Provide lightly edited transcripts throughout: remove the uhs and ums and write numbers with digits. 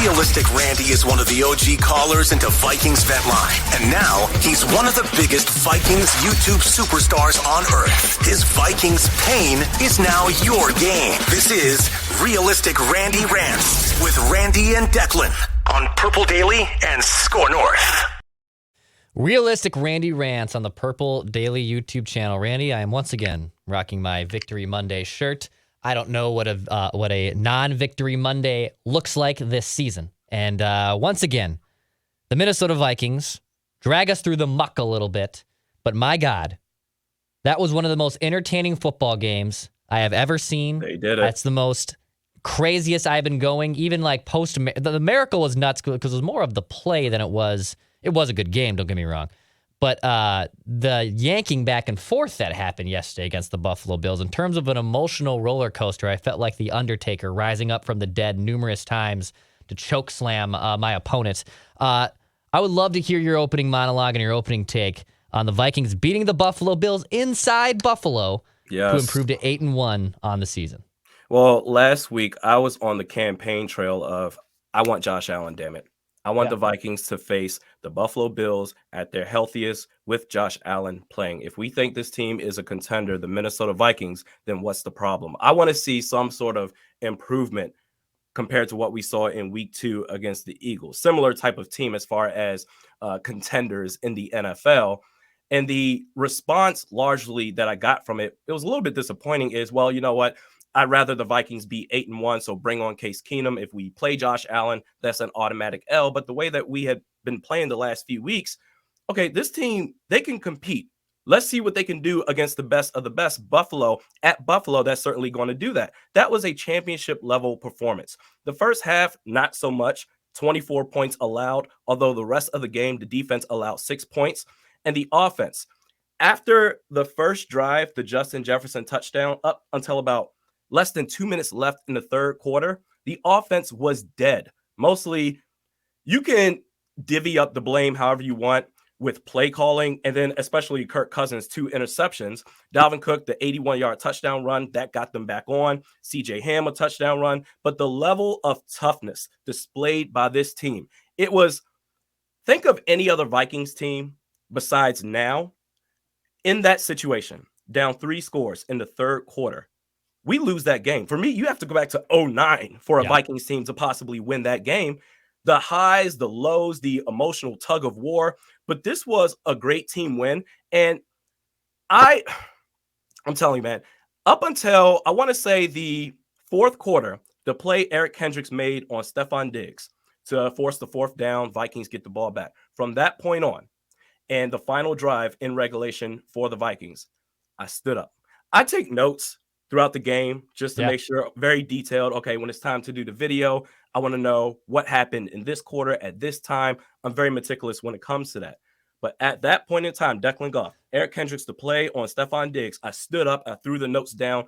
Realistic Randy is one of the OG callers into Vikings Vet Line. And now he's one of the biggest Vikings YouTube superstars on earth. His Vikings pain is now your game. This is Realistic Randy Rants with Randy and Declan on Purple Daily and Score North. Realistic Randy Rants on the Purple Daily YouTube channel. Randy, I am once again rocking my Victory Monday shirt. I don't know what a non-Victory Monday looks like this season. And once again, the Minnesota Vikings drag us through the muck a little bit. But my God, that was one of the most entertaining football games I have ever seen. They did it. That's the most craziest I've been going. Even like the miracle was nuts because it was more of the play than it was. It was a good game, don't get me wrong. But the yanking back and forth that happened yesterday against the Buffalo Bills, in terms of an emotional roller coaster, I felt like The Undertaker rising up from the dead numerous times to choke slam my opponent. I would love to hear your opening monologue and your opening take on the Vikings beating the Buffalo Bills inside Buffalo to improve to 8-1 on the season. Well, last week I was on the campaign trail of I want Josh Allen, damn it. I want the Vikings to face the Buffalo Bills at their healthiest with Josh Allen playing. If we think this team is a contender, the Minnesota Vikings, then what's the problem? I want to see some sort of improvement compared to what we saw in week 2 against the Eagles. Similar type of team as far as contenders in the NFL. And the response largely that I got from it, it was a little bit disappointing is, well, you know what? I'd rather the Vikings be 8-1, so bring on Case Keenum. If we play Josh Allen, that's an automatic L. But the way that we had been playing the last few weeks, okay, this team, they can compete. Let's see what they can do against the best of the best. Buffalo, at Buffalo, that's certainly going to do that. That was a championship-level performance. The first half, not so much. 24 points allowed, although the rest of the game, the defense allowed 6 points. And the offense, after the first drive, the Justin Jefferson touchdown, up until about less than 2 minutes left in the third quarter, the offense was dead. Mostly, you can divvy up the blame however you want with play calling, and then especially Kirk Cousins' 2 interceptions. Dalvin Cook, the 81-yard touchdown run, that got them back on. CJ Ham, a touchdown run. But the level of toughness displayed by this team, it was, think of any other Vikings team besides now in that situation, down 3 scores in the third quarter. We lose that game. For me, you have to go back to 2009 for a Vikings team to possibly win that game. The highs, the lows, the emotional tug of war. But this was a great team win. And I'm telling you, man, up until, I want to say, the fourth quarter, the play Eric Kendricks made on Stephon Diggs to force the 4th down, Vikings get the ball back. From that point on, and the final drive in regulation for the Vikings, I stood up. I take notes throughout the game just to make sure, very detailed. Okay, when it's time to do the video, I want to know what happened in this quarter at this time. I'm very meticulous when it comes to that. But at that point in time, Declan Goff, Eric Kendricks to play on Stephon Diggs, I stood up, I threw the notes down.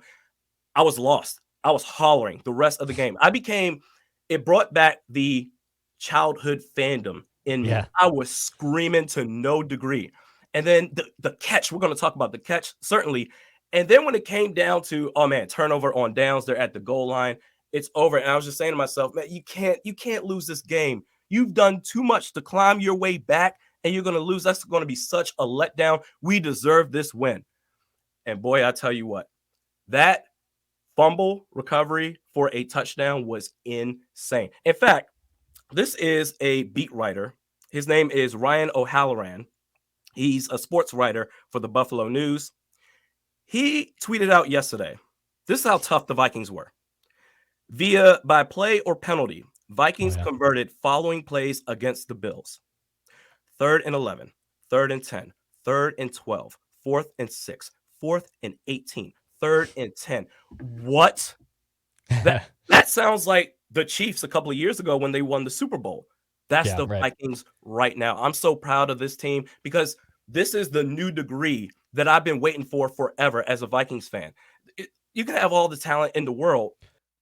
I was lost. I was hollering the rest of the game. It brought back the childhood fandom in me. I was screaming to no degree. And then the catch, we're going to talk about the catch, certainly. And then when it came down to, oh man, turnover on downs, they're at the goal line, it's over. And I was just saying to myself, man, you can't lose this game. You've done too much to climb your way back, and you're going to lose. That's going to be such a letdown. We deserve this win. And boy, I tell you what, that fumble recovery for a touchdown was insane. In fact, this is a beat writer. His name is Ryan O'Halloran. He's a sports writer for the Buffalo News. He tweeted out yesterday, this is how tough the Vikings were. By play or penalty, Vikings converted following plays against the Bills. 3rd and 11, 3rd and 10, 3rd and 12, 4th and 6, 4th and 18, 3rd and 10. What? That sounds like the Chiefs a couple of years ago when they won the Super Bowl. That's the Vikings right now. I'm so proud of this team because this is the new degree that I've been waiting for forever as a Vikings fan. You can have all the talent in the world,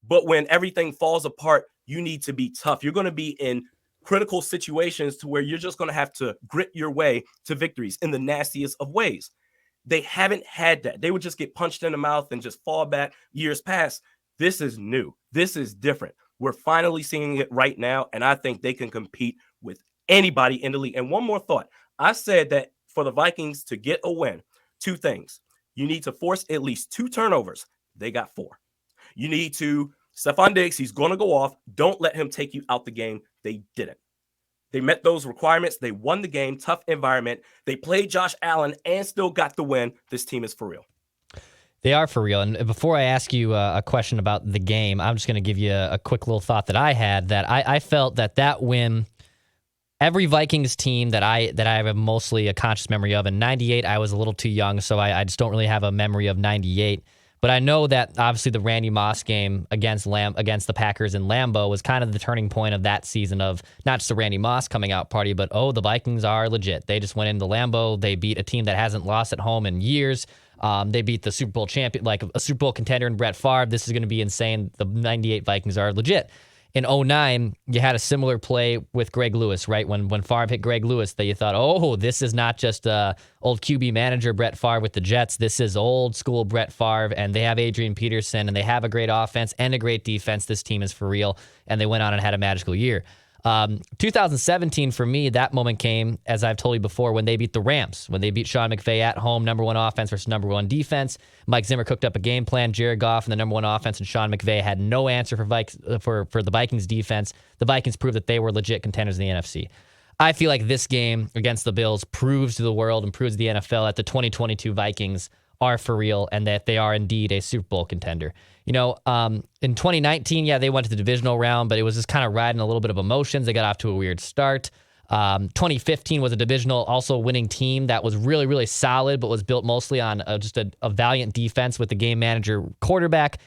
but when everything falls apart, you need to be tough. You're going to be in critical situations to where you're just going to have to grit your way to victories in the nastiest of ways. They haven't had that. They would just get punched in the mouth and just fall back years past. This is new. This is different. We're finally seeing it right now, and I think they can compete with anybody in the league. And one more thought. I said that for the Vikings to get a win, two things. You need to force at least 2 turnovers. They got 4. You need to, Stephon Diggs, he's going to go off. Don't let him take you out the game. They didn't. They met those requirements. They won the game, tough environment. They played Josh Allen and still got the win. This team is for real. They are for real. And before I ask you a question about the game, I'm just going to give you a quick little thought that I had, that I felt that win, every Vikings team that I have mostly a conscious memory of, in 98, I was a little too young, so I just don't really have a memory of 98. But I know that obviously the Randy Moss game against the Packers in Lambeau was kind of the turning point of that season, of not just the Randy Moss coming out party, but the Vikings are legit. They just went into Lambeau. They beat a team that hasn't lost at home in years. They beat the Super Bowl champion, like a Super Bowl contender in Brett Favre. This is going to be insane. The 98 Vikings are legit. In 2009, you had a similar play with Greg Lewis, right? When Favre hit Greg Lewis, that you thought, this is not just old QB manager Brett Favre with the Jets. This is old school Brett Favre, and they have Adrian Peterson, and they have a great offense and a great defense. This team is for real, and they went on and had a magical year. 2017, for me, that moment came, as I've told you before, when they beat the Rams, when they beat Sean McVay at home, number 1 offense versus number 1 defense. Mike Zimmer cooked up a game plan, Jared Goff and the number 1 offense, and Sean McVay had no answer for the Vikings defense. The Vikings proved that they were legit contenders in the NFC. I feel like this game against the Bills proves to the world and proves to the NFL that the 2022 Vikings are for real and that they are indeed a Super Bowl contender. In 2019, they went to the divisional round, but it was just kind of riding a little bit of emotions. They got off to a weird start. 2015 was a divisional, also winning team that was really, really solid, but was built mostly on just a valiant defense with the game manager quarterback.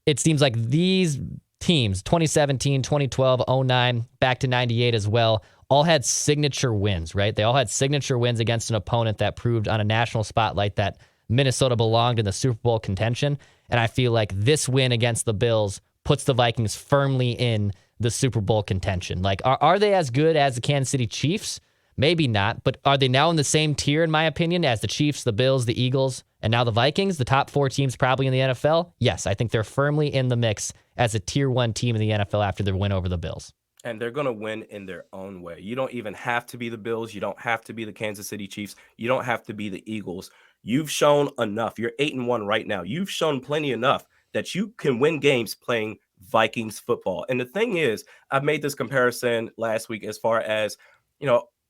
It seems like these teams, 2017, 2012, 09, back to 98 as well, all had signature wins, right? They all had signature wins against an opponent that proved on a national spotlight that Minnesota belonged in the Super Bowl contention. And I feel like this win against the Bills puts the Vikings firmly in the Super Bowl contention. Like, are they as good as the Kansas City Chiefs? Maybe not, but are they now in the same tier, in my opinion, as the Chiefs, the Bills, the Eagles, and now the Vikings, the top 4 teams probably in the NFL? Yes, I think they're firmly in the mix as a tier 1 team in the NFL after their win over the Bills. And they're going to win in their own way. You don't even have to be the Bills. You don't have to be the Kansas City Chiefs. You don't have to be the Eagles. You've shown enough. You're 8-1 right now. You've shown plenty enough that you can win games playing Vikings football. And the thing is, I've made this comparison last week as far as,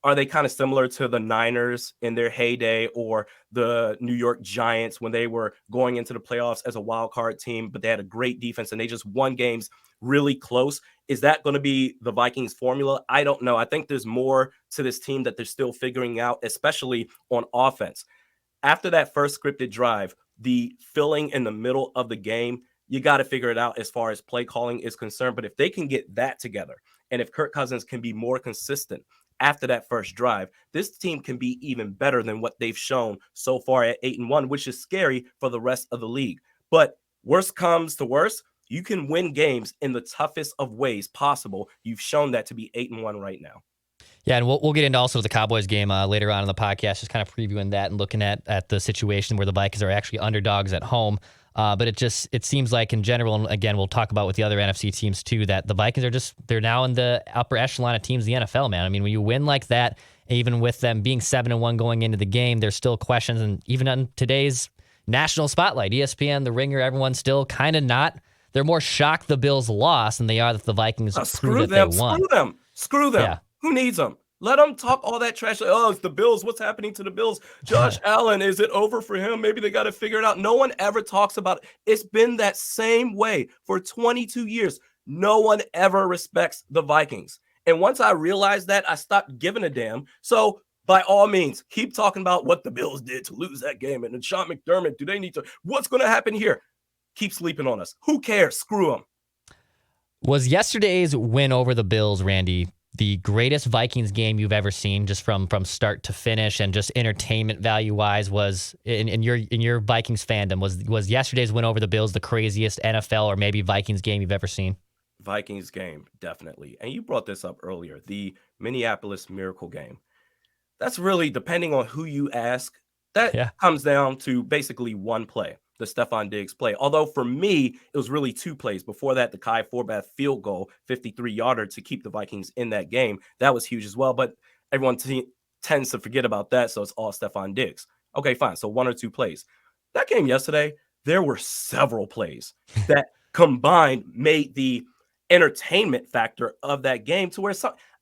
are they kind of similar to the Niners in their heyday, or the New York Giants when they were going into the playoffs as a wild card team, but they had a great defense and they just won games really close? Is that going to be the Vikings formula? I don't know. I think there's more to this team that they're still figuring out, especially on offense. After that first scripted drive, the filling in the middle of the game, you got to figure it out as far as play calling is concerned. But if they can get that together, and if Kirk Cousins can be more consistent after that first drive, this team can be even better than what they've shown so far at 8-1, which is scary for the rest of the league. But worst comes to worst, you can win games in the toughest of ways possible. You've shown that to be 8-1 right now. Yeah, and we'll get into also the Cowboys game later on in the podcast, just kind of previewing that and looking at the situation where the Vikings are actually underdogs at home. But it seems like in general, and again, we'll talk about with the other NFC teams too, that the Vikings they're now in the upper echelon of teams in the NFL, man. I mean, when you win like that, even with them being 7-1 going into the game, there's still questions. And even on today's national spotlight, ESPN, The Ringer, everyone's still kind of not. They're more shocked the Bills lost than they are that the Vikings proved that they won. Screw them. Yeah. Who needs them? Let them talk all that trash. It's the Bills. What's happening to the Bills? Josh Allen, is it over for him? Maybe they got to figure it out. No one ever talks about it. It's been that same way for 22 years. No one ever respects the Vikings. And once I realized that, I stopped giving a damn. So by all means, keep talking about what the Bills did to lose that game. And then Sean McDermott, do they need to? What's going to happen here? Keep sleeping on us. Who cares? Screw them. Was yesterday's win over the Bills, Randy, the greatest Vikings game you've ever seen, just from start to finish and just entertainment value wise? Was in your Vikings fandom, was yesterday's win over the Bills the craziest NFL or maybe Vikings game you've ever seen? Vikings game, definitely. And you brought this up earlier, the Minneapolis Miracle game. That's really, depending on who you ask, that comes down to basically one play. the Stephon Diggs play. Although for me, it was really 2 plays. Before that, the Kai Forbath field goal, 53-yarder to keep the Vikings in that game. That was huge as well. But everyone tends to forget about that, so it's all Stephon Diggs. Okay, fine. So 1 or 2 plays. That game yesterday, there were several plays that combined made the entertainment factor of that game to where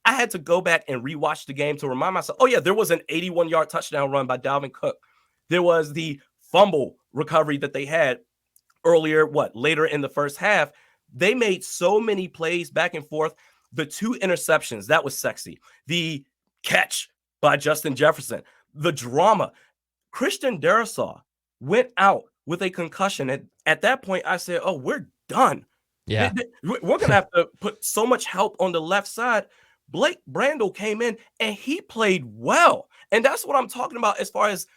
I had to go back and rewatch the game to remind myself, oh yeah, there was an 81-yard touchdown run by Dalvin Cook. There was the fumble recovery that they had earlier, later in the first half. They made so many plays back and forth. The 2 interceptions, that was sexy. The catch by Justin Jefferson, the drama. Christian Darrisaw went out with a concussion. At that point, I said, oh, we're done. Yeah. We're going to have to put so much help on the left side. Blake Brandel came in and he played well. And that's what I'm talking about as far as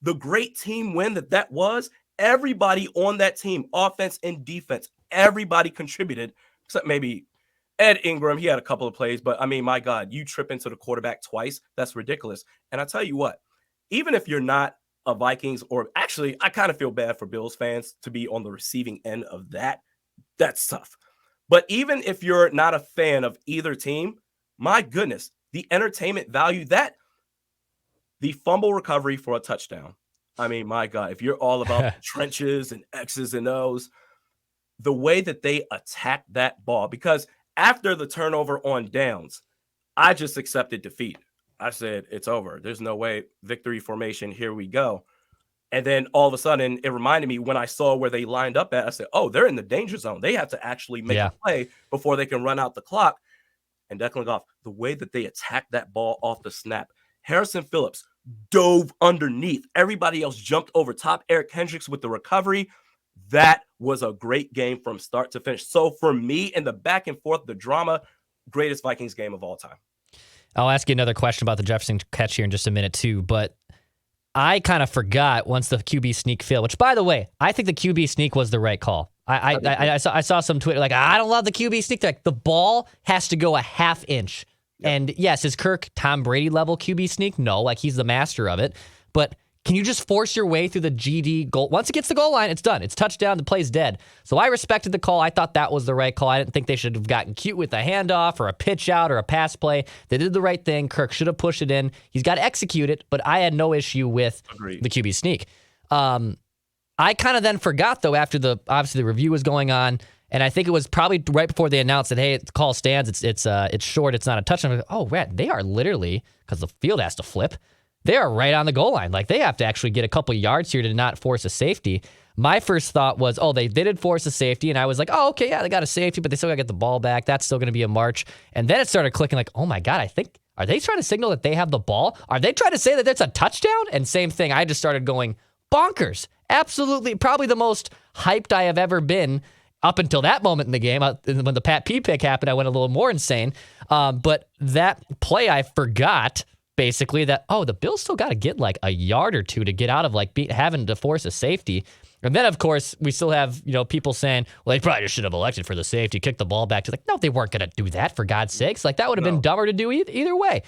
the great team win that was. Everybody on that team, offense and defense, everybody contributed, except maybe Ed Ingram. He had a couple of plays, but I mean, my God, you trip into the quarterback twice. That's ridiculous. And I tell you what, even if you're not a Vikings, or actually, I kind of feel bad for Bills fans to be on the receiving end of that. That's tough. But even if you're not a fan of either team, my goodness, the entertainment value, that the fumble recovery for a touchdown. I mean, my God, if you're all about trenches and X's and O's, the way that they attacked that ball, because after the turnover on downs, I just accepted defeat. I said, it's over. There's no way. Victory formation. Here we go. And then all of a sudden, it reminded me when I saw where they lined up at, I said, oh, they're in the danger zone. They have to actually make a play before they can run out the clock. And Declan Goff, the way that they attacked that ball off the snap, Harrison Phillips dove underneath. Everybody else jumped over top. Eric Hendricks with the recovery. That was a great game from start to finish. So for me, in the back and forth, the drama, greatest Vikings game of all time. I'll ask you another question about the Jefferson catch here in just a minute too, but I kind of forgot once the QB sneak failed, which, by the way, I think the QB sneak was the right call. I saw some Twitter like, I don't love the QB sneak. Like, the ball has to go a half inch. Yep. And yes, is Kirk Tom Brady level QB sneak? No, like, he's the master of it. But can you just force your way through the GD goal? Once it gets the goal line, it's done. It's touchdown. The play's dead. So I respected the call. I thought that was the right call. I didn't think they should have gotten cute with a handoff or a pitch out or a pass play. They did the right thing. Kirk should have pushed it in. He's got to execute it, but I had no issue with the QB sneak. I kind of then forgot, though, after obviously the review was going on, and I think it was probably right before they announced that, hey, the call stands. It's short. It's not a touchdown. Like, oh, man, they are literally, because the field has to flip, they are right on the goal line. Like, they have to actually get a couple yards here to not force a safety. My first thought was, oh, they did force a safety, and I was like, oh, okay, yeah, they got a safety, but they still got to get the ball back. That's still going to be a march. And then it started clicking like, oh, my God, are they trying to signal that they have the ball? Are they trying to say that it's a touchdown? And same thing, I just started going bonkers. Absolutely, probably the most hyped I have ever been up until that moment in the game. When the Pat P pick happened, I went a little more insane. But that play, I forgot basically that, oh, the Bills still got to get like a yard or two to get out of like having to force a safety. And then, of course, we still have, people saying, well, they probably just should have elected for the safety, kick the ball back. To like, no, they weren't going to do that, for God's sakes. Like, that would have been dumber to do either way.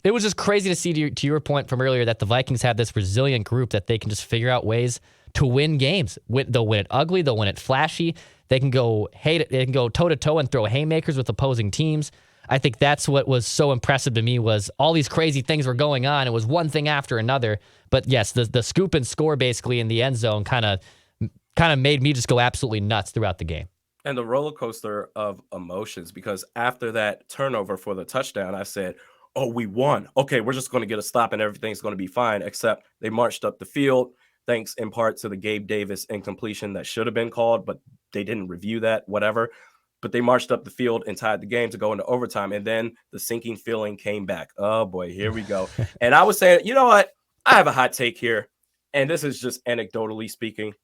It was just crazy to see, to your point from earlier, that the Vikings have this resilient group that they can just figure out ways to win games. They'll win it ugly. They'll win it flashy. They can go toe-to-toe and throw haymakers with opposing teams. I think that's what was so impressive to me, was all these crazy things were going on. It was one thing after another. But yes, the scoop and score basically in the end zone kind of made me just go absolutely nuts throughout the game. And the roller coaster of emotions, because after that turnover for the touchdown, I said, oh, we won. Okay, we're just going to get a stop and everything's going to be fine, except they marched up the field, thanks in part to the Gabe Davis incompletion that should have been called, but they didn't review that, whatever. But they marched up the field and tied the game to go into overtime. And then the sinking feeling came back. Oh, boy, here we go. And I was saying, you know what? I have a hot take here. And this is just anecdotally speaking.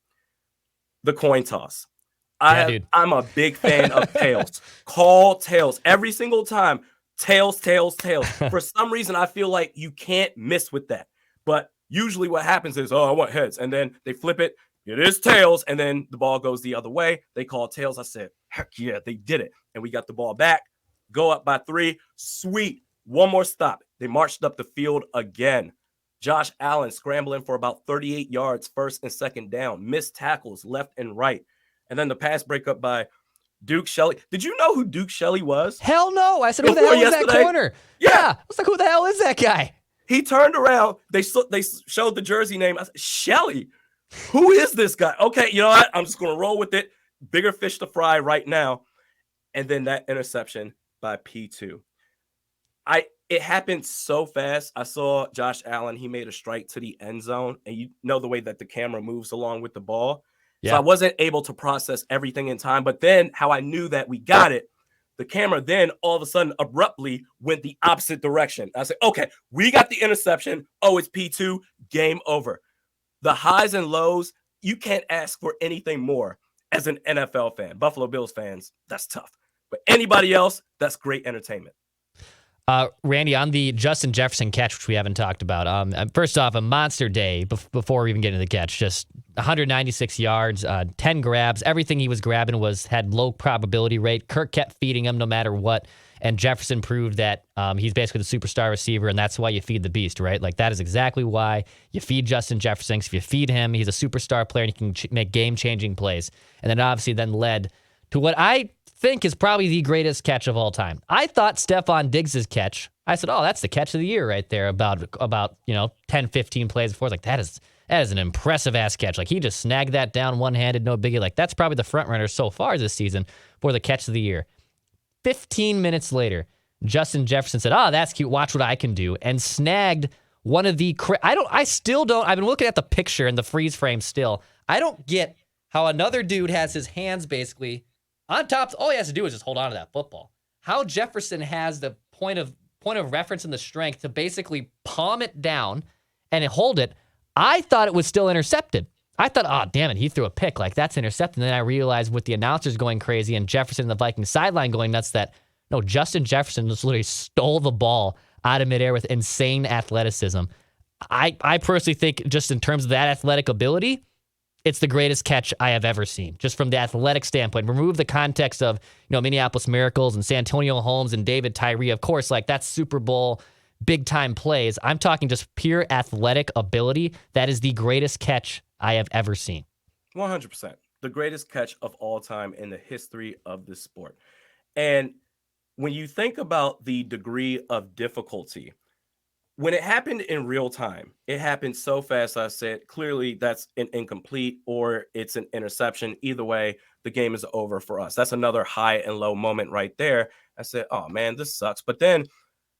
The coin toss. I'm a big fan of tails. Call tails every single time. Tails, tails, tails. For some reason, I feel like you can't miss with that. But usually what happens is, oh, I want heads. And then they flip it. It is tails. And then the ball goes the other way. They call tails. I said, heck yeah, they did it. And we got the ball back. Go up by 3. Sweet. One more stop. They marched up the field again. Josh Allen scrambling for about 38 yards, first and second down, missed tackles left and right. And then the pass breakup by Duke Shelley. Did you know who Duke Shelley was? Hell no. I said, who the hell is that corner? Yeah. I was like, who the hell is that guy? He turned around. They showed the jersey name. I said, Shelley, who is this guy? Okay, you know what? I'm just going to roll with it. Bigger fish to fry right now. And then that interception by P2. It happened so fast. I saw Josh Allen. He made a strike to the end zone. And you know the way that the camera moves along with the ball. Yeah. So I wasn't able to process everything in time. But then how I knew that we got it, the camera then all of a sudden abruptly went the opposite direction. I said, okay, we got the interception. Oh, it's P2. Game over. The highs and lows, you can't ask for anything more as an NFL fan. Buffalo Bills fans, that's tough. But anybody else, that's great entertainment. Randy, on the Justin Jefferson catch, which we haven't talked about, first off, a monster day before we even get into the catch. Just 196 yards, 10 grabs. Everything he was grabbing had low probability rate. Kirk kept feeding him no matter what, and Jefferson proved that he's basically the superstar receiver, and that's why you feed the beast, right? Like, that is exactly why you feed Justin Jefferson. If you feed him, he's a superstar player, and he can make game-changing plays. And then obviously then led to what I think is probably the greatest catch of all time. I thought Stephon Diggs' catch, I said, oh, that's the catch of the year right there about 10, 15 plays before. I was like, that is an impressive-ass catch. Like, he just snagged that down one-handed, no biggie. Like, that's probably the front runner so far this season for the catch of the year. 15 minutes later, Justin Jefferson said, oh, that's cute. Watch what I can do. And snagged one of the, I've been looking at the picture and the freeze frame still. I don't get how another dude has his hands basically on top. All he has to do is just hold on to that football. How Jefferson has the point of reference and the strength to basically palm it down and hold it. I thought it was still intercepted. I thought, oh, damn it, he threw a pick. Like, that's intercepted. And then I realized with the announcers going crazy and Jefferson and the Vikings sideline going nuts that, no, Justin Jefferson just literally stole the ball out of midair with insane athleticism. I personally think just in terms of that athletic ability, it's the greatest catch I have ever seen, just from the athletic standpoint. Remove the context of, Minneapolis Miracles and Santonio Holmes and David Tyree. Of course, like, that's Super Bowl big-time plays. I'm talking just pure athletic ability. That is the greatest catch I have ever seen. 100%. The greatest catch of all time in the history of the sport. And when you think about the degree of difficulty, when it happened in real time, it happened so fast. I said, clearly that's an incomplete or it's an interception. Either way, the game is over for us. That's another high and low moment right there. I said, oh man, this sucks. But then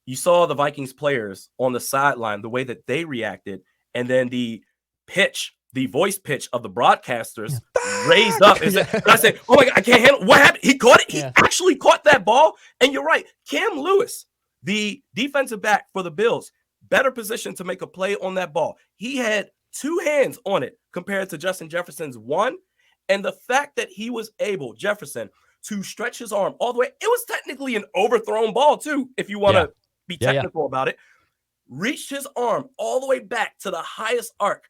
you saw the Vikings players on the sideline, the way that they reacted, and then the voice pitch of the broadcasters raised up. And I said, oh my God, I can't handle what happened. He caught it. He actually caught that ball. And you're right. Cam Lewis, the defensive back for the Bills, better position to make a play on that ball. He had two hands on it compared to Justin Jefferson's one. And the fact that he was able, Jefferson, to stretch his arm all the way, it was technically an overthrown ball too, if you want to be technical about it, reached his arm all the way back to the highest arc,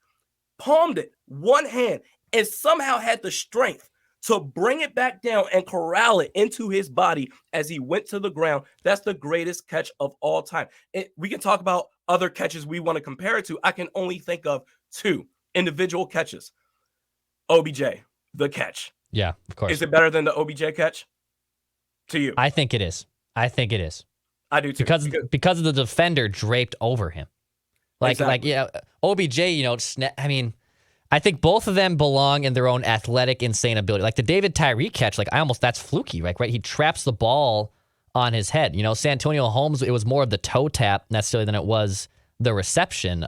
palmed it, one hand, and somehow had the strength to bring it back down and corral it into his body as he went to the ground. That's the greatest catch of all time. We can talk about other catches we want to compare it to. I can only think of two individual catches. OBJ, the catch. Yeah, of course. Is it better than the OBJ catch to you? I think it is. I do too. Because of the defender draped over him. OBJ, I think both of them belong in their own athletic, insane ability. Like the David Tyree catch, that's fluky, right? He traps the ball on his head. Santonio Holmes, it was more of the toe tap necessarily than it was the reception.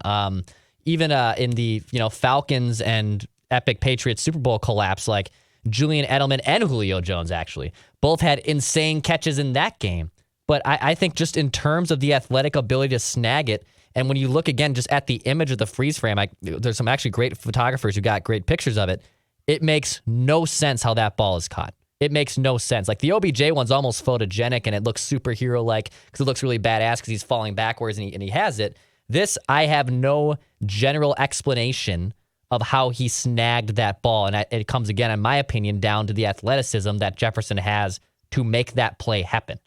Even in the, Falcons and epic Patriots Super Bowl collapse, like Julian Edelman and Julio Jones actually both had insane catches in that game. But I think just in terms of the athletic ability to snag it, and when you look again just at the image of the freeze frame, there's some actually great photographers who got great pictures of it. It makes no sense how that ball is caught. It makes no sense. Like the OBJ one's almost photogenic and it looks superhero-like because it looks really badass because he's falling backwards and he has it. This, I have no general explanation of how he snagged that ball. And it comes again, in my opinion, down to the athleticism that Jefferson has to make that play happen.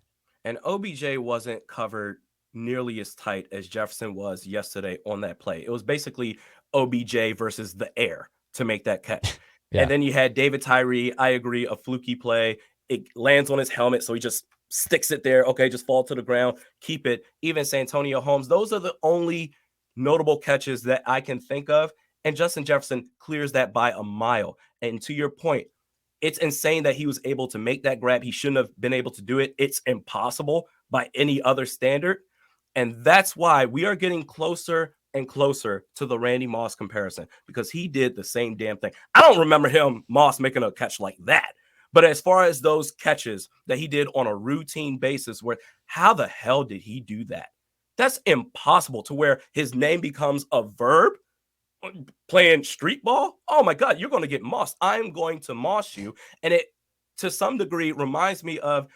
And OBJ wasn't covered nearly as tight as Jefferson was yesterday on that play. It was basically OBJ versus the air to make that catch. Yeah. And then you had David Tyree. I agree, a fluky play. It lands on his helmet, so he just sticks it there. Okay, just fall to the ground, keep it. Even Santonio Holmes. Those are the only notable catches that I can think of. And Justin Jefferson clears that by a mile. And to your point, it's insane that he was able to make that grab. He shouldn't have been able to do it. It's impossible by any other standard. And that's why we are getting closer and closer to the Randy Moss comparison, because he did the same damn thing. I don't remember Moss making a catch like that. But as far as those catches that he did on a routine basis, where how the hell did he do that? That's impossible, to where his name becomes a verb playing street ball. Oh my God, you're going to get mossed. I'm going to moss you. And it, to some degree, reminds me of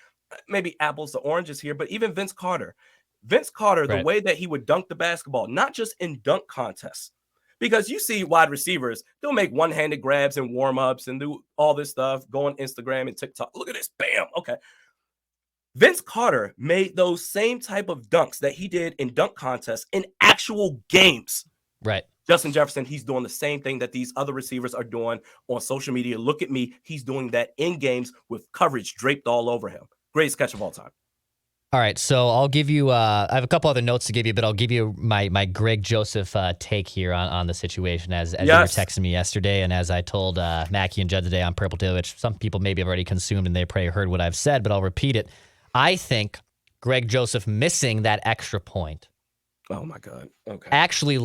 maybe apples to oranges here, but even Vince Carter. Vince Carter, the way that he would dunk the basketball, not just in dunk contests, because you see wide receivers, they'll make one-handed grabs and warm-ups and do all this stuff, go on Instagram and TikTok. Look at this, bam, okay. Vince Carter made those same type of dunks that he did in dunk contests in actual games. Right. Justin Jefferson, he's doing the same thing that these other receivers are doing on social media. Look at me. He's doing that in games with coverage draped all over him. Greatest catch of all time. All right, so I'll give you, I have a couple other notes to give you, but I'll give you my Greg Joseph take here on the situation as you were texting me yesterday, and as I told Mackie and Judd today on Purple Tail, which some people maybe have already consumed and they probably heard what I've said, but I'll repeat it. I think Greg Joseph missing that extra point, oh my God, okay, actually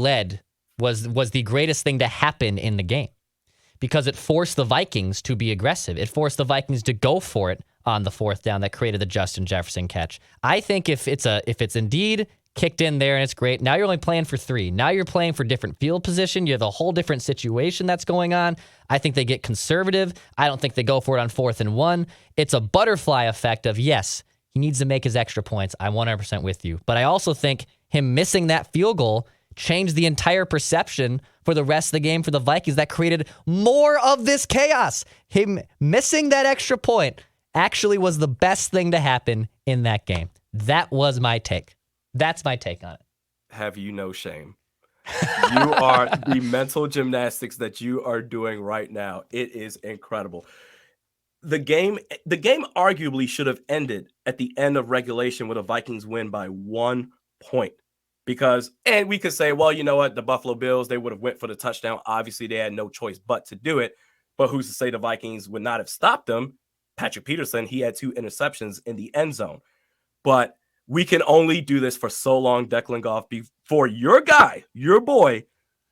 was the greatest thing to happen in the game, because it forced the Vikings to be aggressive. It forced the Vikings to go for it on the fourth down that created the Justin Jefferson catch. I think if it's indeed kicked in there and it's great, now you're only playing for 3. Now you're playing for different field position. You have a whole different situation that's going on. I think they get conservative. I don't think they go for it on 4th and 1. It's a butterfly effect of, yes, he needs to make his extra points. I'm 100% with you. But I also think him missing that field goal changed the entire perception for the rest of the game for the Vikings. That created more of this chaos. Him missing that extra point actually was the best thing to happen in that game. That was my take. That's my take on it. Have you no shame? You are the mental gymnastics that you are doing right now. It is incredible. The game arguably should have ended at the end of regulation with a Vikings win by 1 point. Because, and we could say, well, you know what? The Buffalo Bills, they would have went for the touchdown. Obviously, they had no choice but to do it. But who's to say the Vikings would not have stopped them? Patrick Peterson, he had 2 interceptions in the end zone. But we can only do this for so long, Declan Goff, before your guy, your boy.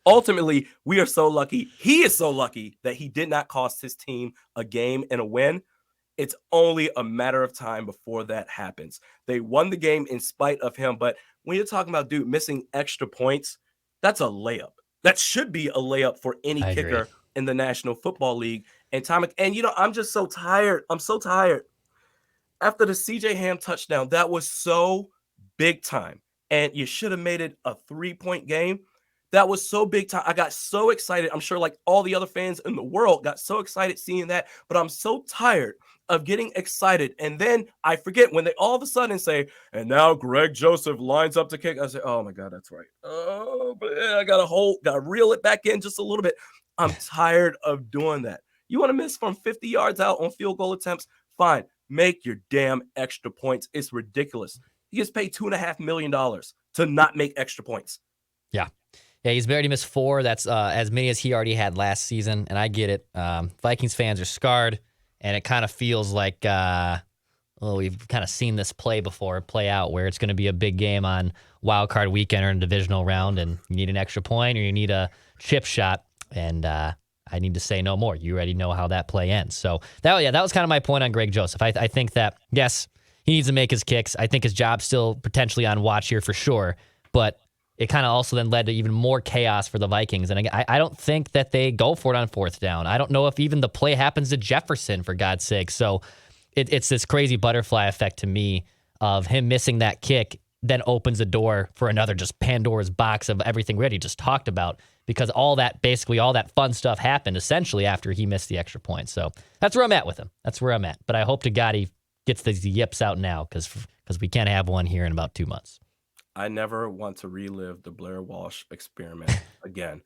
Ultimately, we are so lucky. He is so lucky that he did not cost his team a game and a win. It's only a matter of time before that happens. They won the game in spite of him. But when you're talking about, dude, missing extra points, that's a layup. That should be a layup for any kicker in the National Football League. And you know, I'm just so tired. I'm so tired. After the CJ Ham touchdown, that was so big time. And you should have made it a 3-point game. That was so big time. I got so excited. I'm sure like all the other fans in the world got so excited seeing that. But I'm so tired of getting excited. And then I forget when they all of a sudden say, and now Greg Joseph lines up to kick. I say, oh my God, that's right. Oh, but I got to reel it back in just a little bit. I'm tired of doing that. You want to miss from 50 yards out on field goal attempts? Fine. Make your damn extra points. It's ridiculous. He gets paid $2.5 million to not make extra points. Yeah. Yeah, he's already missed 4. That's as many as he already had last season, and I get it. Vikings fans are scarred, and it kind of feels like we've kind of seen this play out, where it's going to be a big game on Wild Card Weekend or in a divisional round, and you need an extra point or you need a chip shot, and I need to say no more. You already know how that play ends. So that was kind of my point on Greg Joseph. I think that, yes, he needs to make his kicks. I think his job's still potentially on watch here for sure, but it kind of also then led to even more chaos for the Vikings. And I don't think that they go for it on 4th down. I don't know if even the play happens to Jefferson, for God's sake. So it's this crazy butterfly effect to me of him missing that kick then opens a door for another just Pandora's box of everything we already just talked about, because all that fun stuff happened essentially after he missed the extra point. So that's where I'm at with him. That's where I'm at. But I hope to God he gets these yips out now, because we can't have one here in about 2 months. I never want to relive the Blair Walsh experiment again.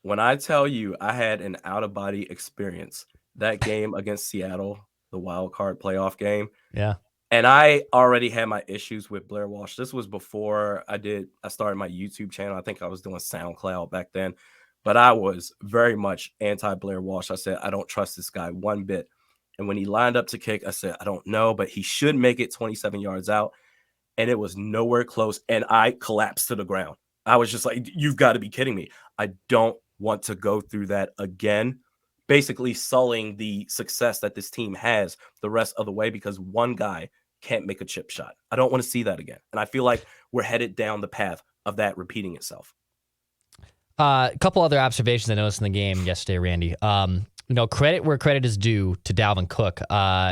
When I tell you I had an out-of-body experience, that game against Seattle, the wild card playoff game, Yeah. and I already had my issues with Blair Walsh. This was before I started my YouTube channel. I think I was doing SoundCloud back then, but I was very much anti Blair Walsh. I said, I don't trust this guy one bit. And when he lined up to kick, I said, I don't know, but he should make it 27 yards out. And it was nowhere close. And I collapsed to the ground. I was just like, you've got to be kidding me. I don't want to go through that again, basically sullying the success that this team has the rest of the way because one guy can't make a chip shot. I don't want to see that again. And I feel like we're headed down the path of that repeating itself. A couple other observations I noticed in the game yesterday, Randy. Credit where credit is due to Dalvin Cook.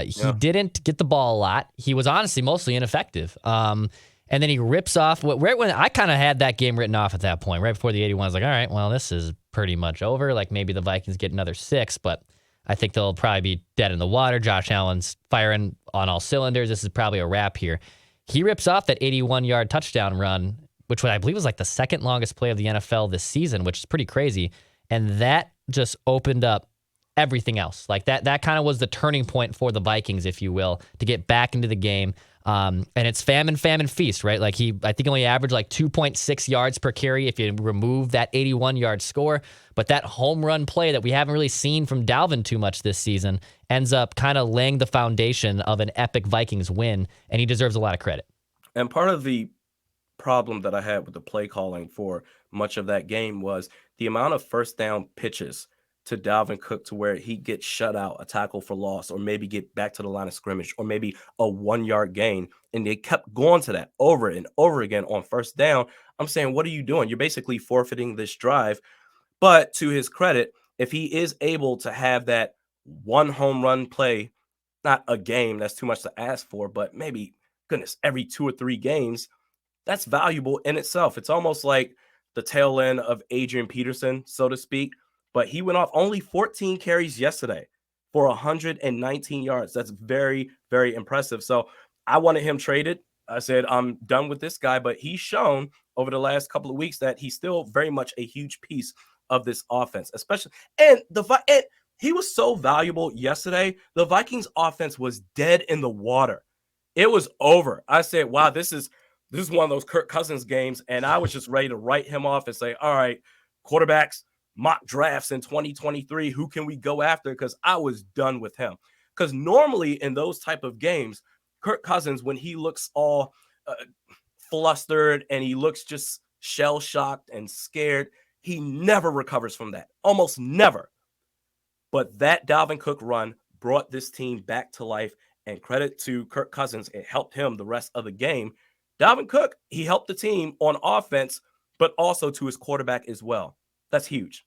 He didn't get the ball a lot. He was honestly mostly ineffective. And then he rips off right when I kind of had that game written off at that point, right before the 81. I was like, all right, well, this is pretty much over. Like maybe the Vikings get another 6, but I think they'll probably be dead in the water. Josh Allen's firing on all cylinders. This is probably a wrap here. He rips off that 81-yard touchdown run, which I believe was like the second longest play of the NFL this season, which is pretty crazy. And that just opened up everything else. Like that kind of was the turning point for the Vikings, if you will, to get back into the game. And it's famine, feast, right? Like I think only averaged like 2.6 yards per carry if you remove that 81-yard score. But that home run play that we haven't really seen from Dalvin too much this season ends up kind of laying the foundation of an epic Vikings win, and he deserves a lot of credit. And part of the problem that I had with the play calling for much of that game was the amount of first down pitches to Dalvin Cook to where he gets shut out, a tackle for loss, or maybe get back to the line of scrimmage, or maybe a 1-yard gain. And they kept going to that over and over again on first down. I'm saying, what are you doing? You're basically forfeiting this drive. But to his credit, if he is able to have that one home run play, not a game, that's too much to ask for, but maybe, goodness, every 2 or 3 games, that's valuable in itself. It's almost like the tail end of Adrian Peterson, so to speak. But he went off only 14 carries yesterday for 119 yards. That's very, very impressive. So I wanted him traded. I said, I'm done with this guy. But he's shown over the last couple of weeks that he's still very much a huge piece of this offense, especially. And he was so valuable yesterday. The Vikings offense was dead in the water. It was over. I said, wow, this is one of those Kirk Cousins games. And I was just ready to write him off and say, all right, quarterbacks, mock drafts in 2023, who can we go after? Because I was done with him. Because normally in those type of games, Kirk Cousins, when he looks all flustered and he looks just shell-shocked and scared, he never recovers from that. Almost never. But that Dalvin Cook run brought this team back to life, and credit to Kirk Cousins. It helped him the rest of the game. Dalvin Cook, he helped the team on offense, but also to his quarterback as well. That's huge.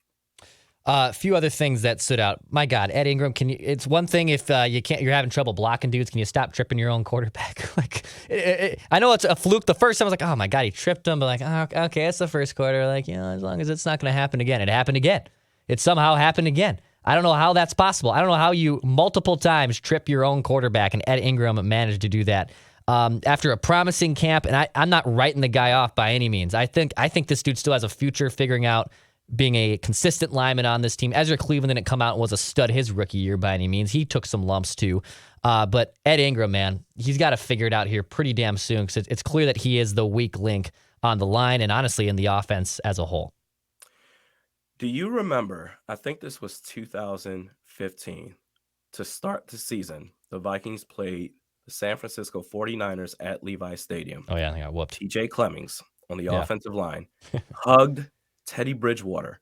A few other things that stood out. My God, Ed Ingram, it's one thing if you're having trouble blocking dudes. Can you stop tripping your own quarterback? I know it's a fluke. The first time I was like, oh my God, he tripped him. But like, oh, okay, it's the first quarter. Like, as long as it's not going to happen again. It happened again. It somehow happened again. I don't know how that's possible. I don't know how you multiple times trip your own quarterback, and Ed Ingram managed to do that. After a promising camp, and I'm not writing the guy off by any means. I think this dude still has a future figuring out being a consistent lineman on this team. Ezra Cleveland didn't come out and was a stud his rookie year by any means. He took some lumps too. But Ed Ingram, man, he's got to figure it out here pretty damn soon because it's clear that he is the weak link on the line and honestly in the offense as a whole. Do you remember, I think this was 2015, to start the season, the Vikings played the San Francisco 49ers at Levi Stadium. Oh, yeah, they got whooped. TJ Clemmings on the offensive line hugged Teddy Bridgewater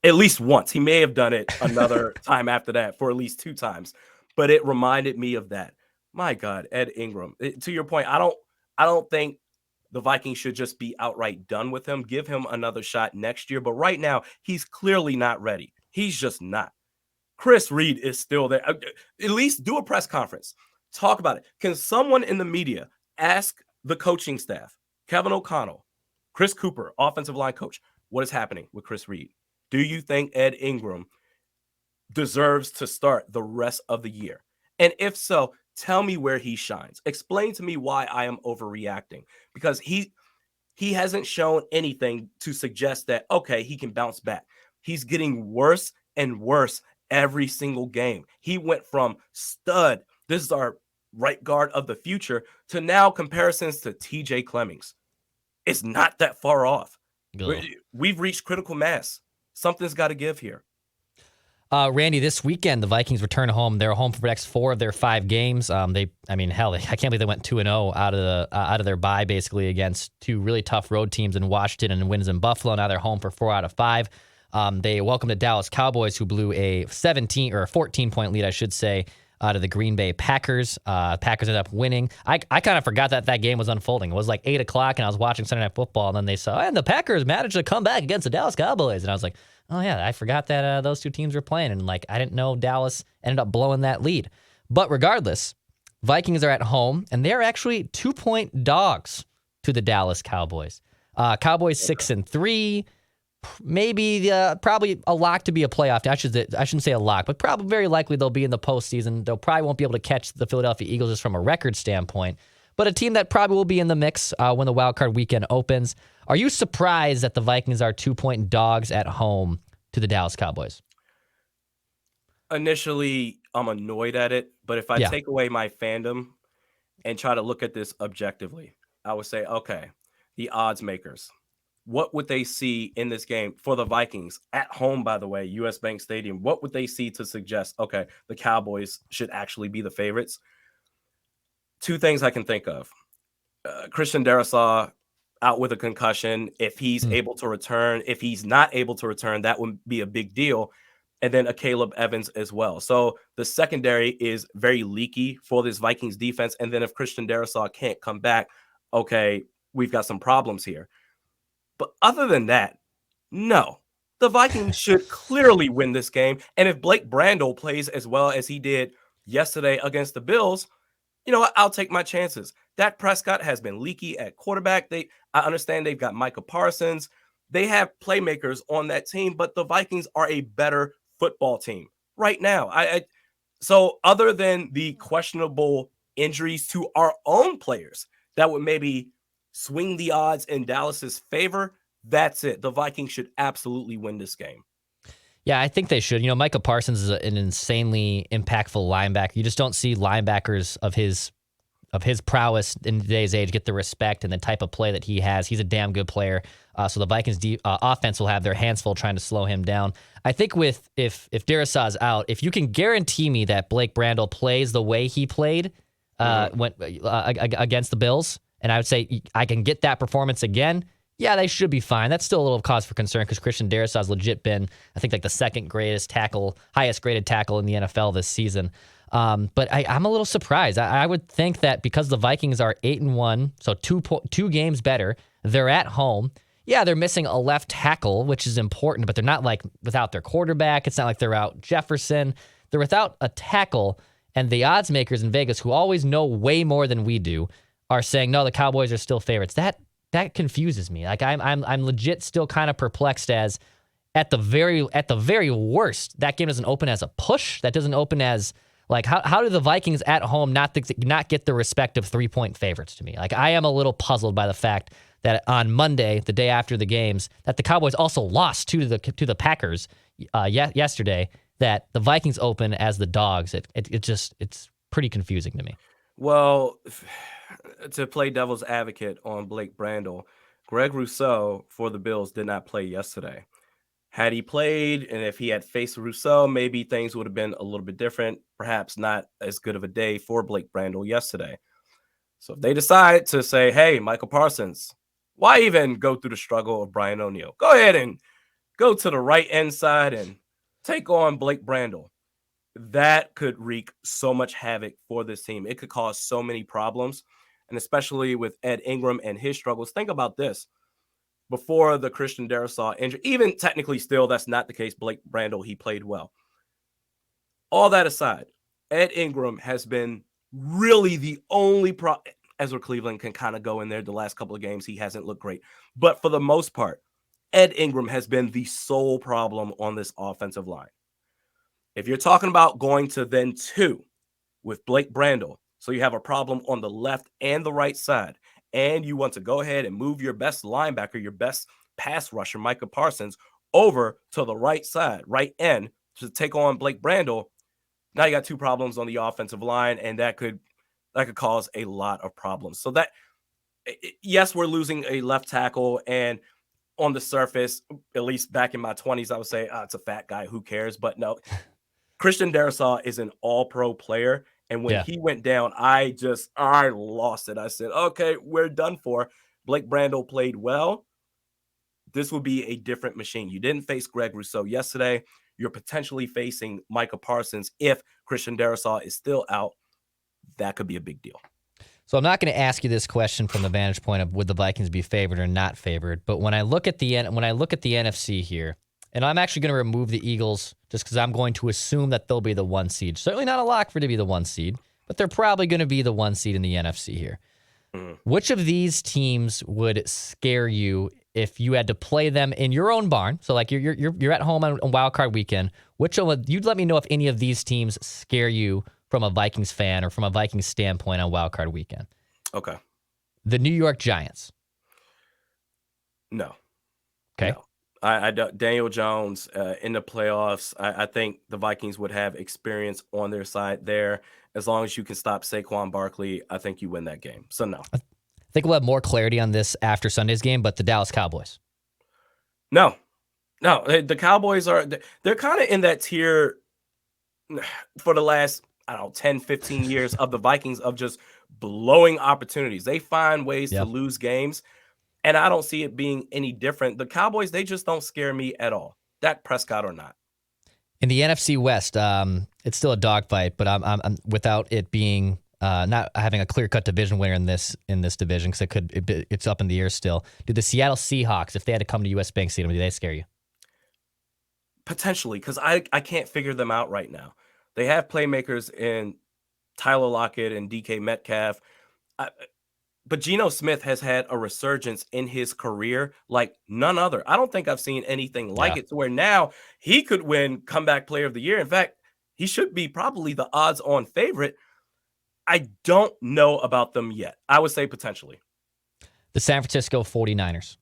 at least once. He may have done it another time after that for at least 2 times, but it reminded me of that. My God, Ed Ingram. To your point, I don't think the Vikings should just be outright done with him. Give him another shot next year. But right now, he's clearly not ready. He's just not. Chris Reed is still there. At least do a press conference. Talk about it. Can someone in the media ask the coaching staff, Kevin O'Connell, Chris Cooper, offensive line coach, what is happening with Chris Reed? Do you think Ed Ingram deserves to start the rest of the year? And if so, tell me where he shines. Explain to me why I am overreacting. Because he hasn't shown anything to suggest that, okay, he can bounce back. He's getting worse and worse every single game. He went from stud, this is our right guard of the future, to now comparisons to TJ Clemmings. It's not that far off. We've reached critical mass. Something's got to give here. Randy, this weekend the Vikings return home. They're home for the next 4 of their 5 games. I can't believe they went 2-0 out of their bye basically against 2 really tough road teams in Washington and wins in Buffalo. Now they're home for 4 out of 5. They welcome the Dallas Cowboys, who blew a 14-point lead, I should say, out of the Green Bay Packers. Packers ended up winning. I kind of forgot that game was unfolding. It was like 8 o'clock, and I was watching Sunday Night Football, and then they saw, and the Packers managed to come back against the Dallas Cowboys. And I was like, oh, yeah, I forgot that those 2 teams were playing, and I didn't know Dallas ended up blowing that lead. But regardless, Vikings are at home, and they're actually 2-point dogs to the Dallas Cowboys. Cowboys 6-3. Maybe probably a lock to be a playoff team. I shouldn't say a lock, but probably very likely they'll be in the postseason. They'll probably won't be able to catch the Philadelphia Eagles just from a record standpoint, but a team that probably will be in the mix when the wild card weekend opens. Are you surprised that the Vikings are 2-point dogs at home to the Dallas Cowboys? Initially, I'm annoyed at it, but if I take away my fandom and try to look at this objectively, I would say, okay, the odds makers. What would they see in this game for the Vikings at home, by the way, US Bank Stadium? What would they see to suggest, okay, the Cowboys should actually be the favorites? 2 things I can think of. Christian Darrisaw out with a concussion. If he's able to return, if he's not able to return, that would be a big deal. And then a Caleb Evans as well. So the secondary is very leaky for this Vikings defense. And then if Christian Darrisaw can't come back, okay, we've got some problems here. But other than that, no, the Vikings should clearly win this game. And if Blake Brandel plays as well as he did yesterday against the Bills, you know what? I'll take my chances. Dak Prescott has been leaky at quarterback. I understand they've got Micah Parsons. They have playmakers on that team, but the Vikings are a better football team right now. So other than the questionable injuries to our own players that would maybe swing the odds in Dallas's favor, that's it. The Vikings should absolutely win this game. Yeah, I think they should. You know, Micah Parsons is an insanely impactful linebacker. You just don't see linebackers of his prowess in today's age get the respect and the type of play that he has. He's a damn good player. So the Vikings offense will have their hands full trying to slow him down. I think if Darrisaw's out, if you can guarantee me that Blake Brandel plays the way he played against the Bills, and I would say I can get that performance again, yeah, they should be fine. That's still a little cause for concern because Christian Darrisaw's legit been, I think, like the highest graded tackle in the NFL this season. But I'm a little surprised. I would think that because the Vikings are 8-1, so two games better, they're at home. Yeah, they're missing a left tackle, which is important, but they're not like without their quarterback. It's not like they're out Jefferson. They're without a tackle, and the odds makers in Vegas, who always know way more than we do, are saying no, the Cowboys are still favorites. That confuses me. Like I'm legit still kind of perplexed as at the very worst, that game doesn't open as a push. That doesn't open as like how do the Vikings at home not get the respect of 3-point favorites to me? Like I am a little puzzled by the fact that on Monday, the day after the games, that the Cowboys also lost to the Packers yesterday. That the Vikings open as the dogs. It's pretty confusing to me. Well, to play devil's advocate on Blake Brandel, Greg Rousseau for the Bills did not play yesterday. Had he played, and if he had faced Rousseau, maybe things would have been a little bit different. Perhaps not as good of a day for Blake Brandel yesterday. So if they decide to say, hey, Michael Parsons, why even go through the struggle of Brian O'Neill? Go ahead and go to the right end side and take on Blake Brandel. That could wreak so much havoc for this team. It could cause so many problems, and especially with Ed Ingram and his struggles. Think about this. Before the Christian Darrisaw injury, even technically still, that's not the case. Blake Brandel, he played well. All that aside, Ed Ingram has been really the only Ezra Cleveland can kind of go in there the last couple of games. He hasn't looked great. But for the most part, Ed Ingram has been the sole problem on this offensive line. If you're talking about going to then 2 with Blake Brandel, so you have a problem on the left and the right side, and you want to go ahead and move your best linebacker, your best pass rusher, Micah Parsons, over to the right side, right end, to take on Blake Brandel, now you got two problems on the offensive line, and that could cause a lot of problems. So that, yes, we're losing a left tackle, and on the surface, at least back in my 20s, I would say, it's a fat guy, who cares? But no, Christian Darrisaw is an all-pro player, and when he went down, I lost it. I said, okay, we're done for. Blake Brandel played well. This will be a different machine. You didn't face Greg Rousseau yesterday. You're potentially facing Micah Parsons. If Christian Darrisaw is still out, that could be a big deal. So I'm not going to ask you this question from the vantage point of would the Vikings be favored or not favored, but when I look at the NFC here, and I'm actually going to remove the Eagles just because I'm going to assume that they'll be the 1 seed. Certainly not a lock for to be the 1 seed, but they're probably going to be the 1 seed in the NFC here. Which of these teams would scare you if you had to play them in your own barn? So like you're at home on Wild Card Weekend. Which one? You'd let me know if any of these teams scare you from a Vikings fan or from a Vikings standpoint on Wild Card Weekend. Okay. The New York Giants. No. Okay. No. I Daniel Jones in the playoffs. I think the Vikings would have experience on their side there. As long as you can stop Saquon Barkley, I think you win that game. So no. I think we'll have more clarity on this after Sunday's game, but the Dallas Cowboys. No. The Cowboys they're kind of in that tier for the last, 10, 15 years of the Vikings of just blowing opportunities. They find ways to lose games, and I don't see it being any different. The Cowboys, they just don't scare me at all. Dak Prescott or not. In the NFC West, it's still a dogfight, but I'm without it being not having a clear-cut division winner in this division because it's up in the air still. Do the Seattle Seahawks, if they had to come to U.S. Bank Stadium, do they scare you? Potentially, because I can't figure them out right now. They have playmakers in Tyler Lockett and DK Metcalf, but Geno Smith has had a resurgence in his career like none other. I don't think I've seen anything like it to where now he could win Comeback Player of the Year. In fact, he should be probably the odds-on favorite. I don't know about them yet. I would say potentially. The San Francisco 49ers.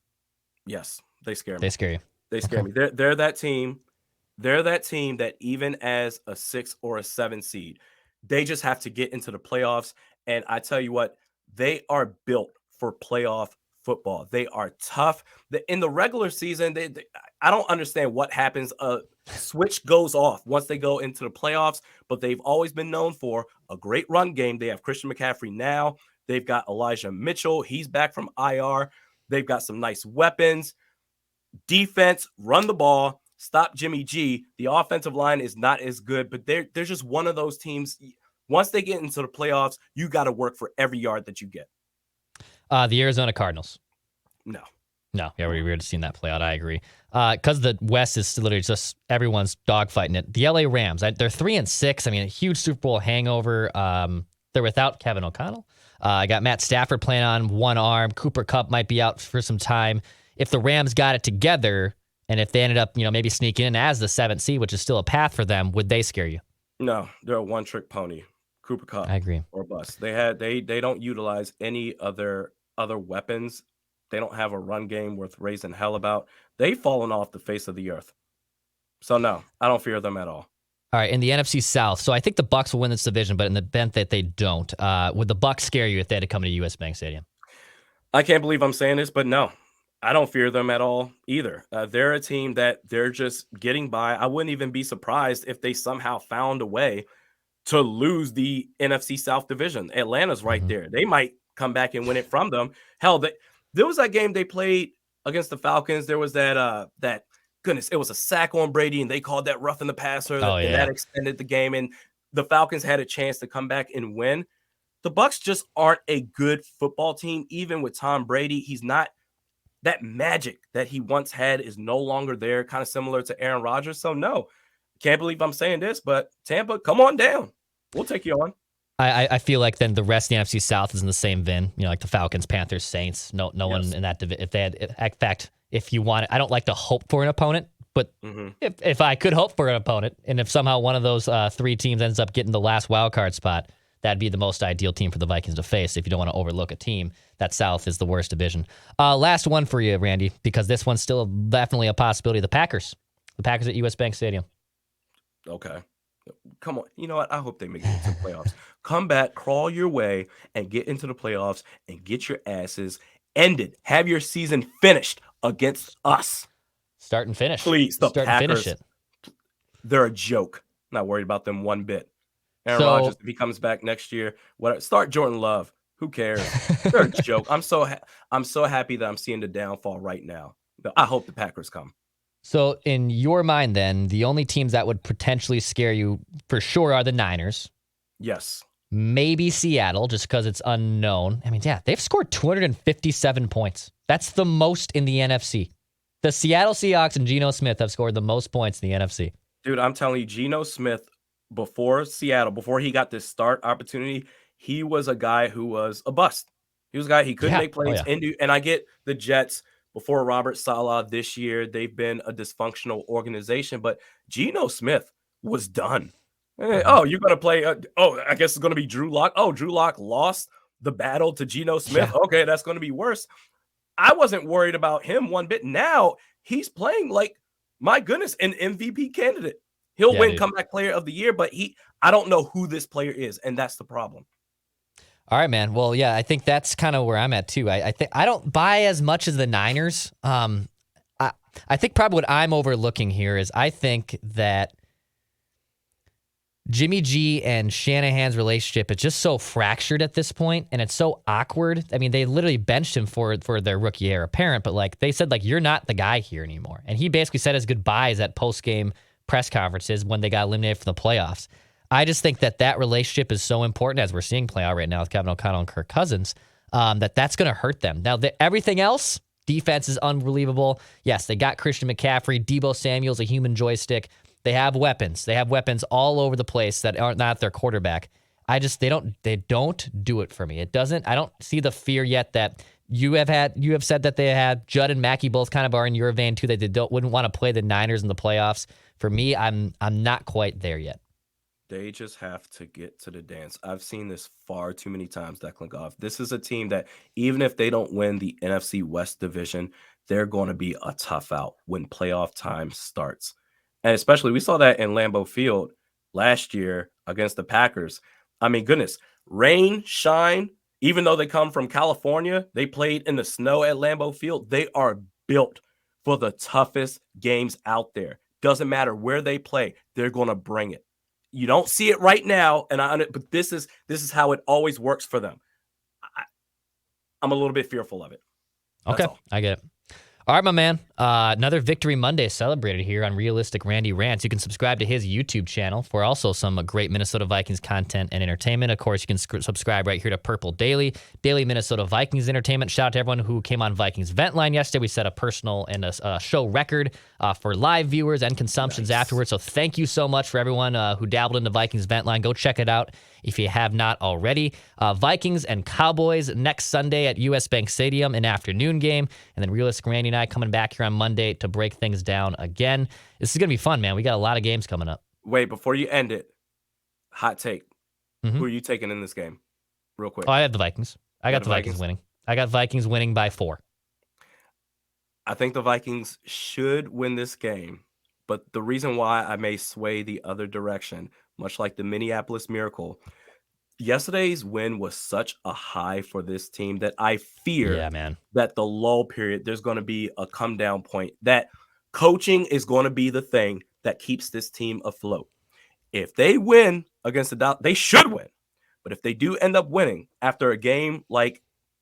Yes, they scare me. They scare you. They scare me. They're that team. They're that team that even as a 6 or a 7 seed, they just have to get into the playoffs. And I tell you what, they are built for playoff football. They are tough. In the regular season, I don't understand what happens. A switch goes off once they go into the playoffs, but they've always been known for a great run game. They have Christian McCaffrey now. They've got Elijah Mitchell. He's back from IR. They've got some nice weapons. Defense, run the ball. Stop Jimmy G. The offensive line is not as good, but they're just one of those teams. Once they get into the playoffs, you got to work for every yard that you get. The Arizona Cardinals. No. Yeah, we would have seen that play out. I agree. Because the West is literally just everyone's dogfighting it. The LA Rams, they're 3-6. I mean, a huge Super Bowl hangover. They're without Kevin O'Connell. I got Matt Stafford playing on one arm. Cooper Kupp might be out for some time. If the Rams got it together, and if they ended up, maybe sneaking in as the 7th seed, which is still a path for them, would they scare you? No, they're a one-trick pony. Cooper Kupp. I agree. Or bust. They don't utilize any other weapons. They don't have a run game worth raising hell about. They've fallen off the face of the earth. So no, I don't fear them at all. All right, in the NFC South, so I think the Bucs will win this division, but in the event that they don't, would the Bucs scare you if they had to come to U.S. Bank Stadium? I can't believe I'm saying this, but no. I don't fear them at all either. They're a team that they're just getting by. I wouldn't even be surprised if they somehow found a way to lose the NFC South division. Atlanta's right there. They might come back and win it from them. Hell, there was that game they played against the Falcons. There was that goodness, it was a sack on Brady, and they called that roughing the passer. And that extended the game, and the Falcons had a chance to come back and win. The Bucs just aren't a good football team, even with Tom Brady. He's not. That magic that he once had is no longer there, kind of similar to Aaron Rodgers. So, no, can't believe I'm saying this, but Tampa, come on down. We'll take you on. I feel like then the rest of the NFC South is in the same vein, like the Falcons, Panthers, Saints. No one in that division. If they had, in fact, if you want it, I don't like to hope for an opponent, but if I could hope for an opponent, and if somehow one of those 3 teams ends up getting the last wild card spot, that'd be the most ideal team for the Vikings to face if you don't want to overlook a team. That South is the worst division. Last one for you, Randy, because this one's still definitely a possibility. The Packers. The Packers at US Bank Stadium. Okay. Come on. You know what? I hope they make it into the playoffs. Come back, crawl your way, and get into the playoffs and get your asses ended. Have your season finished against us. Start and finish. Please, the Start Packers. And finish it. They're a joke. Not worried about them one bit. Aaron Rodgers, if he comes back next year, start Jordan Love. Who cares? They're a joke. I'm so happy that I'm seeing the downfall right now. I hope the Packers come. So in your mind, then, the only teams that would potentially scare you for sure are the Niners. Yes. Maybe Seattle, just because it's unknown. I mean, yeah, they've scored 257 points. That's the most in the NFC. The Seattle Seahawks and Geno Smith have scored the most points in the NFC. Dude, I'm telling you, Geno Smith, before Seattle, before he got this start opportunity, he was a guy who was a bust. He was a guy, he couldn't make plays. And I get the Jets. Before Robert Saleh this year, they've been a dysfunctional organization, but Geno Smith was done. Oh, you're going to play. I guess it's going to be Drew Lock. Oh, Drew Lock lost the battle to Geno Smith. Yeah. Okay, that's going to be worse. I wasn't worried about him one bit. Now he's playing like, my goodness, an MVP candidate. He'll win comeback player of the year, but I don't know who this player is, and that's the problem. All right, man. Well, yeah, I think that's kind of where I'm at too. I think I don't buy as much as the Niners. I think probably what I'm overlooking here is I think that Jimmy G and Shanahan's relationship is just so fractured at this point, and it's so awkward. I mean, they literally benched him for their rookie year, apparent, but like they said, like, you're not the guy here anymore. And he basically said his goodbyes at post-game press conferences when they got eliminated from the playoffs. I just think that relationship is so important, as we're seeing play out right now with Kevin O'Connell and Kirk Cousins, that's going to hurt them. Now, everything else, defense is unbelievable. Yes, they got Christian McCaffrey. Deebo Samuel's a human joystick. They have weapons. They have weapons all over the place that aren't not their quarterback. They don't do it for me. It doesn't. I don't see the fear yet that you have said that they had. Judd and Mackey both kind of are in your vein too. That they wouldn't want to play the Niners in the playoffs. For me, I'm not quite there yet. They just have to get to the dance. I've seen this far too many times, Declan Goff. This is a team that even if they don't win the NFC West division, they're going to be a tough out when playoff time starts. And especially we saw that in Lambeau Field last year against the Packers. I mean, goodness, rain, shine, even though they come from California, they played in the snow at Lambeau Field. They are built for the toughest games out there. Doesn't matter where they play, they're going to bring it. You don't see it right now, but this is how it always works for them. I'm a little bit fearful of it. Okay, I get it. All right, my man. Another Victory Monday celebrated here on Realistic Randy Rants. You can subscribe to his YouTube channel for also some great Minnesota Vikings content and entertainment. Of course, you can subscribe right here to Purple Daily Minnesota Vikings entertainment. Shout out to everyone who came on Vikings Vent Line yesterday. We set a personal and a show record for live viewers and consumptions afterwards. So thank you so much for everyone who dabbled into Vikings Vent Line. Go check it out if you have not already. Vikings and Cowboys next Sunday at US Bank Stadium, an afternoon game. And then Realistic Randy and I coming back here on Monday to break things down again. This is going to be fun, man. We got a lot of games coming up. Wait, before you end it, hot take. Who are you taking in this game? Real quick. Oh, I have the Vikings. I got the Vikings winning. I got Vikings winning by 4. I think the Vikings should win this game. But the reason why I may sway the other direction, much like the Minneapolis Miracle, yesterday's win was such a high for this team that I fear that the lull period, there's going to be a come down point, that coaching is going to be the thing that keeps this team afloat. If they win against the Dallas, they should win. But if they do end up winning after a game like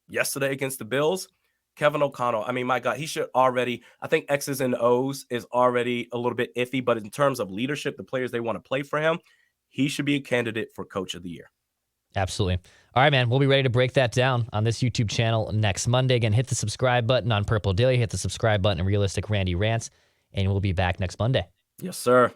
yesterday against the Bills, Kevin O'Connell, I mean, my God, he should already, I think X's and O's is already a little bit iffy, but in terms of leadership, the players they want to play for him, he should be a candidate for Coach of the Year. Absolutely. All right, man. We'll be ready to break that down on this YouTube channel next Monday. Again, hit the subscribe button on Purple Daily, hit the subscribe button on Realistic Randy Rants, and we'll be back next Monday. Yes, sir.